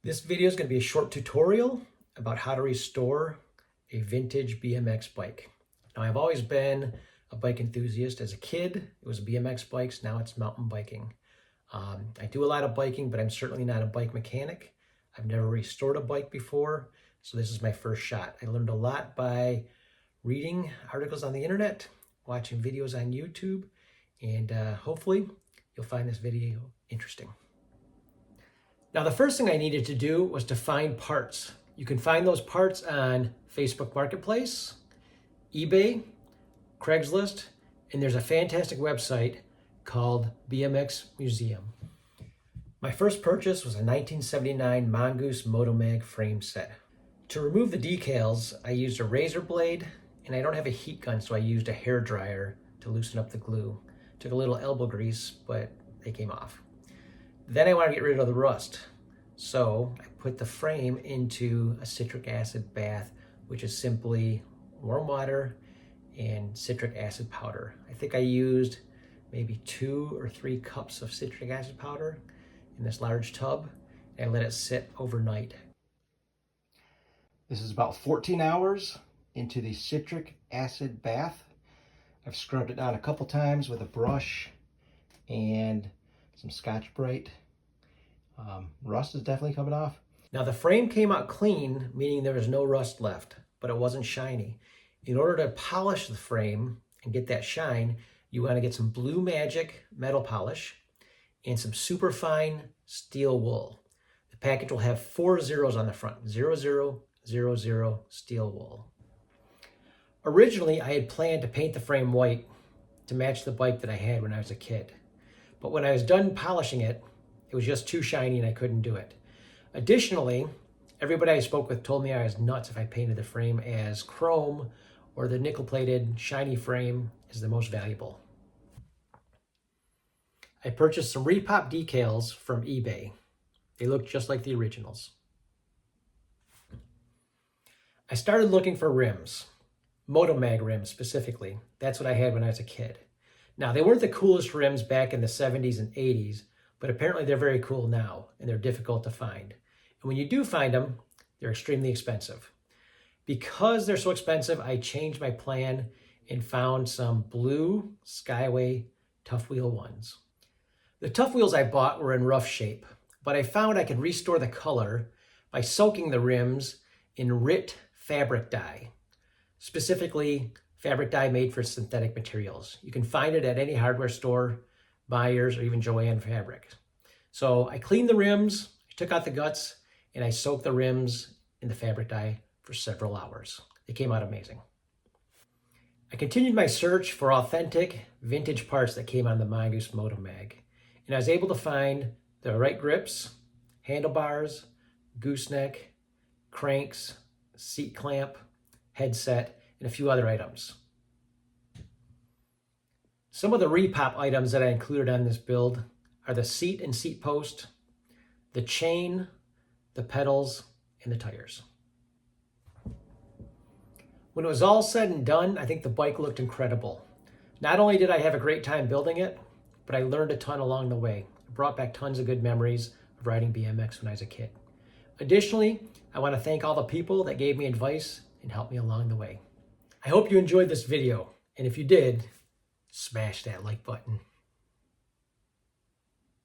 This video is going to be a short tutorial about how to restore a vintage BMX bike. Now, I've always been a bike enthusiast. As a kid, it was BMX bikes. Now it's mountain biking. I do a lot of biking, but I'm certainly not a bike mechanic. I've never restored a bike before, so this is my first shot. I learned a lot by reading articles on the internet, watching videos on YouTube, and hopefully you'll find this video interesting. Now, the first thing I needed to do was to find parts. You can find those parts on Facebook Marketplace, eBay, Craigslist, and there's a fantastic website called BMX Museum. My first purchase was a 1979 Mongoose Motomag frame set. To remove the decals, I used a razor blade, and I don't have a heat gun, so I used a hair dryer to loosen up the glue. Took a little elbow grease, but they came off. Then I wanted to get rid of the rust, so I put the frame into a citric acid bath, which is simply warm water and citric acid powder. I think I used maybe 2 or 3 cups of citric acid powder in this large tub, and I let it sit overnight. This is about 14 hours into the citric acid bath. I've scrubbed it down a couple times with a brush and some Scotch-Brite. Rust is definitely coming off. Now, the frame came out clean, meaning there was no rust left, but it wasn't shiny. In order to polish the frame and get that shine, you want to get some Blue Magic metal polish and some superfine steel wool. The package will have 4 zeros on the front, 0000 steel wool. Originally, I had planned to paint the frame white to match the bike that I had when I was a kid. But when I was done polishing it, it was just too shiny and I couldn't do it. Additionally, everybody I spoke with told me I was nuts if I painted the frame as chrome or the nickel-plated shiny frame is the most valuable. I purchased some repop decals from eBay. They look just like the originals. I started looking for rims, Motomag rims specifically. That's what I had when I was a kid. Now, they weren't the coolest rims back in the 70s and 80s, but apparently they're very cool now, and they're difficult to find. And when you do find them, they're extremely expensive. Because they're so expensive, I changed my plan and found some blue Skyway Tuff Wheel ones. The Tuff Wheels I bought were in rough shape, but I found I could restore the color by soaking the rims in RIT fabric dye, specifically fabric dye made for synthetic materials. You can find it at any hardware store, Myers, or even Joann Fabric. So I cleaned the rims, I took out the guts, and I soaked the rims in the fabric dye for several hours. They came out amazing. I continued my search for authentic vintage parts that came on the Mongoose Motomag, and I was able to find the right grips, handlebars, gooseneck, cranks, seat clamp, headset, and a few other items. Some of the repop items that I included on this build are the seat and seat post, the chain, the pedals, and the tires. When it was all said and done, I think the bike looked incredible. Not only did I have a great time building it, but I learned a ton along the way. It brought back tons of good memories of riding BMX when I was a kid. Additionally, I want to thank all the people that gave me advice and helped me along the way. I hope you enjoyed this video, and if you did, smash that like button.